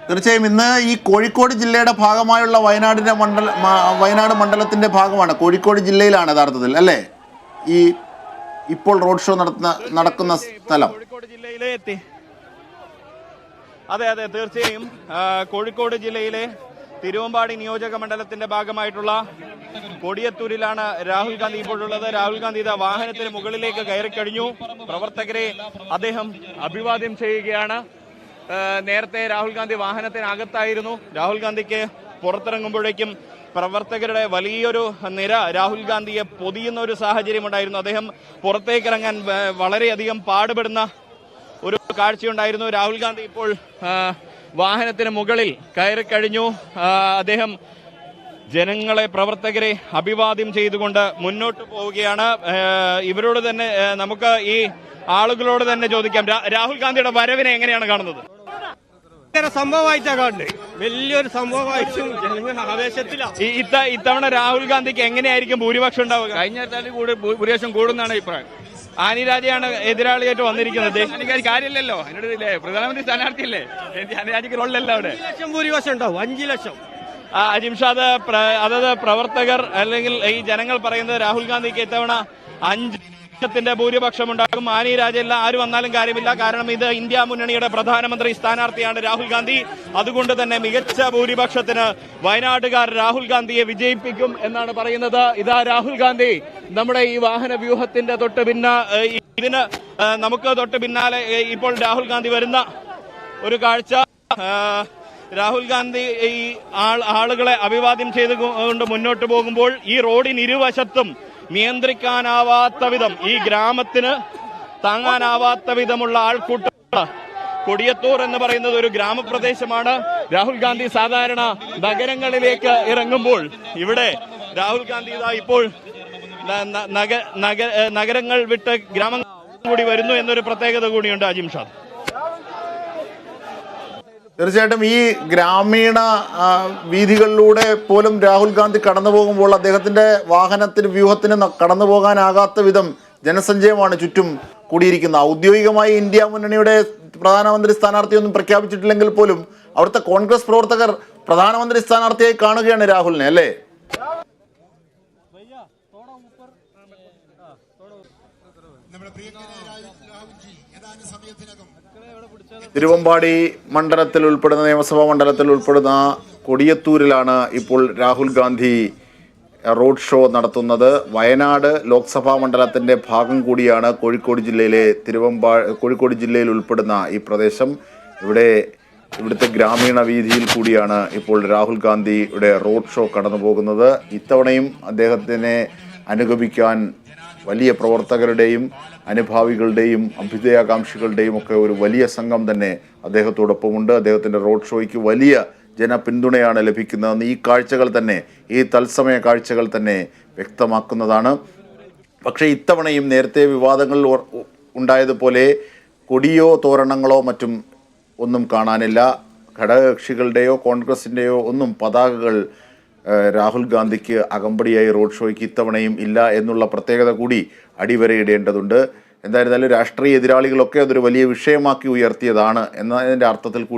തീർച്ചയായും ഇന്ന് ഈ കോഴിക്കോട് ജില്ലയുടെ ഭാഗമായുള്ള വയനാട് മണ്ഡലത്തിന്റെ ഭാഗമാണ്. കോഴിക്കോട് ജില്ലയിലാണ് യഥാർത്ഥത്തിൽ അല്ലേ ഈ ഇപ്പോൾ റോഡ് ഷോ നടക്കുന്ന സ്ഥലം? കോഴിക്കോട് ജില്ലയിലെ അതെ തീർച്ചയായും കോഴിക്കോട് ജില്ലയിലെ തിരുവമ്പാടി നിയോജക മണ്ഡലത്തിന്റെ ഭാഗമായിട്ടുള്ള കൊടിയത്തൂരിലാണ് രാഹുൽ ഗാന്ധി ഇപ്പോഴുള്ളത്. രാഹുൽ ഗാന്ധി ഇതാ വാഹനത്തിന് മുകളിലേക്ക് കയറി കഴിഞ്ഞു. പ്രവർത്തകരെ അദ്ദേഹം അഭിവാദ്യം ചെയ്യുകയാണ്. നേരത്തെ രാഹുൽ ഗാന്ധി വാഹനത്തിനകത്തായിരുന്നു. രാഹുൽ ഗാന്ധിക്ക് പുറത്തിറങ്ങുമ്പോഴേക്കും പ്രവർത്തകരുടെ വലിയൊരു നിര രാഹുൽ ഗാന്ധിയെ പൊതിയുന്ന ഒരു സാഹചര്യം ഉണ്ടായിരുന്നു. അദ്ദേഹം പുറത്തേക്കിറങ്ങാൻ വളരെയധികം പാടുപെടുന്ന ഒരു കാഴ്ചയുണ്ടായിരുന്നു. രാഹുൽ ഗാന്ധി ഇപ്പോൾ വാഹനത്തിന് മുകളിൽ കയറി കഴിഞ്ഞു. അദ്ദേഹം ജനങ്ങളെ, പ്രവർത്തകരെ അഭിവാദ്യം ചെയ്തുകൊണ്ട് മുന്നോട്ട് പോവുകയാണ്. ഇവരോട് തന്നെ നമുക്ക് ഈ ആളുകളോട് തന്നെ ചോദിക്കാം, രാഹുൽ ഗാന്ധിയുടെ വരവിനെ എങ്ങനെയാണ് കാണുന്നത്? സംഭവമായിട്ടാ കാണുന്നത്, വലിയൊരു സംഭവമായിട്ടും ആവേശത്തിലാണ്. ഇത്തവണ രാഹുൽ ഗാന്ധിക്ക് എങ്ങനെയായിരിക്കും ഭൂരിപക്ഷം ഉണ്ടാവുക? കഴിഞ്ഞ ഭൂരിപക്ഷം കൂടുന്നതാണ് അഭിപ്രായം. ആനി രാജയാണ് എതിരാളിയായിട്ട് വന്നിരിക്കുന്നത്. കാര്യമില്ലല്ലോ, അതിനോട് പ്രധാനമന്ത്രി സ്ഥാനാർത്ഥിയല്ലേ, ആനി രാജയ്ക്ക് റോളിലല്ലോ. അവിടെ 5 ലക്ഷം ഭൂരിപക്ഷം ഉണ്ടാവും, 5 ലക്ഷം. അജിംഷാദ്, അതായത് പ്രവർത്തകർ അല്ലെങ്കിൽ ഈ ജനങ്ങൾ പറയുന്നത് രാഹുൽ ഗാന്ധിക്ക് ഇത്തവണ 5 ലക്ഷത്തിന്റെ ഭൂരിപക്ഷം ഉണ്ടാകും. ആനി രാജയല്ല, ആര് വന്നാലും കാര്യമില്ല. കാരണം ഇത് ഇന്ത്യ മുന്നണിയുടെ പ്രധാനമന്ത്രി സ്ഥാനാർത്ഥിയാണ് രാഹുൽ ഗാന്ധി. അതുകൊണ്ട് തന്നെ മികച്ച ഭൂരിപക്ഷത്തിന് വയനാട്ടുകാർ രാഹുൽ ഗാന്ധിയെ വിജയിപ്പിക്കും എന്നാണ് പറയുന്നത്. ഇതാ രാഹുൽ ഗാന്ധി നമ്മുടെ ഈ വാഹന വ്യൂഹത്തിന്റെ ഇതിന് നമുക്ക് തൊട്ട് പിന്നാലെ ഇപ്പോൾ രാഹുൽ ഗാന്ധി വരുന്ന ഒരു കാഴ്ച. രാഹുൽ ഗാന്ധി ഈ ആളുകളെ അഭിവാദ്യം ചെയ്തുകൊണ്ട് മുന്നോട്ട് പോകുമ്പോൾ ഈ റോഡിന് ഇരുവശത്തും നിയന്ത്രിക്കാനാവാത്ത വിധം, ഈ ഗ്രാമത്തിന് താങ്ങാനാവാത്ത വിധമുള്ള ആൾക്കൂട്ടം. കൊടിയത്തൂർ എന്ന് പറയുന്നത് ഒരു ഗ്രാമപ്രദേശമാണ്. രാഹുൽ ഗാന്ധി സാധാരണ നഗരങ്ങളിലേക്ക് ഇറങ്ങുമ്പോൾ ഇവിടെ രാഹുൽ ഗാന്ധി ഇപ്പോൾ നഗരങ്ങൾ വിട്ട് ഗ്രാമങ്ങൾ കൂടി വരുന്നു എന്നൊരു പ്രത്യേകത കൂടിയുണ്ട്. അജിംഷാദ്, തീർച്ചയായിട്ടും ഈ ഗ്രാമീണ വീഥികളിലൂടെ പോലും രാഹുൽ ഗാന്ധി കടന്നു പോകുമ്പോൾ അദ്ദേഹത്തിന്റെ വ്യൂഹത്തിന് കടന്നു പോകാനാകാത്ത വിധം ജനസഞ്ചയമാണ് ചുറ്റും കൂടിയിരിക്കുന്നത്. ഔദ്യോഗികമായി ഇന്ത്യ മുന്നണിയുടെ പ്രധാനമന്ത്രി സ്ഥാനാർത്ഥിയൊന്നും പ്രഖ്യാപിച്ചിട്ടില്ലെങ്കിൽ പോലും അവിടുത്തെ കോൺഗ്രസ് പ്രവർത്തകർ പ്രധാനമന്ത്രി സ്ഥാനാർത്ഥിയായി കാണുകയാണ് രാഹുലിനെ, അല്ലേ? തിരുവമ്പാടി മണ്ഡലത്തിൽ ഉൾപ്പെടുന്ന, നിയമസഭാ മണ്ഡലത്തിൽ ഉൾപ്പെടുന്ന കൊടിയത്തൂരിലാണ് ഇപ്പോൾ രാഹുൽ ഗാന്ധി റോഡ് ഷോ നടത്തുന്നത്. വയനാട് ലോക്സഭാ മണ്ഡലത്തിന്റെ ഭാഗം കൂടിയാണ് കോഴിക്കോട് ജില്ലയിൽ ഉൾപ്പെടുന്ന ഈ പ്രദേശം. ഇവിടുത്തെ ഗ്രാമീണ വീതിയിൽ കൂടിയാണ് ഇപ്പോൾ രാഹുൽ ഗാന്ധിയുടെ റോഡ് ഷോ കടന്നു പോകുന്നത്. ഇത്തവണയും അദ്ദേഹത്തിനെ അനുഗമിക്കാൻ വലിയ പ്രവർത്തകരുടെയും അനുഭാവികളുടെയും അഭ്യുദയാകാംക്ഷികളുടെയും ഒക്കെ ഒരു വലിയ സംഘം തന്നെ അദ്ദേഹത്തോടൊപ്പമുണ്ട്. അദ്ദേഹത്തിൻ്റെ റോഡ് ഷോയ്ക്ക് വലിയ ജനപിന്തുണയാണ് ലഭിക്കുന്നതെന്ന് ഈ കാഴ്ചകൾ തന്നെ, ഈ തത്സമയ കാഴ്ചകൾ തന്നെ വ്യക്തമാക്കുന്നതാണ്. പക്ഷേ ഇത്തവണയും നേരത്തെ വിവാദങ്ങൾ ഉണ്ടായതുപോലെ കൊടിയോ തോരണങ്ങളോ മറ്റും ഒന്നും കാണാനില്ല. ഘടകകക്ഷികളുടെയോ കോൺഗ്രസിൻ്റെയോ ഒന്നും പതാകകൾ രാഹുൽ ഗാന്ധിക്ക് അകമ്പടിയായി റോഡ് ഷോയ്ക്ക് ഇത്തവണയും ഇല്ല എന്നുള്ള പ്രത്യേകത കൂടി അടിവരയിടേണ്ടതുണ്ട്. എന്തായിരുന്നാലും രാഷ്ട്രീയ എതിരാളികളൊക്കെ അതൊരു വലിയ വിഷയമാക്കി ഉയർത്തിയതാണ് എന്നതിൻ്റെ അർത്ഥത്തിൽ കൂടി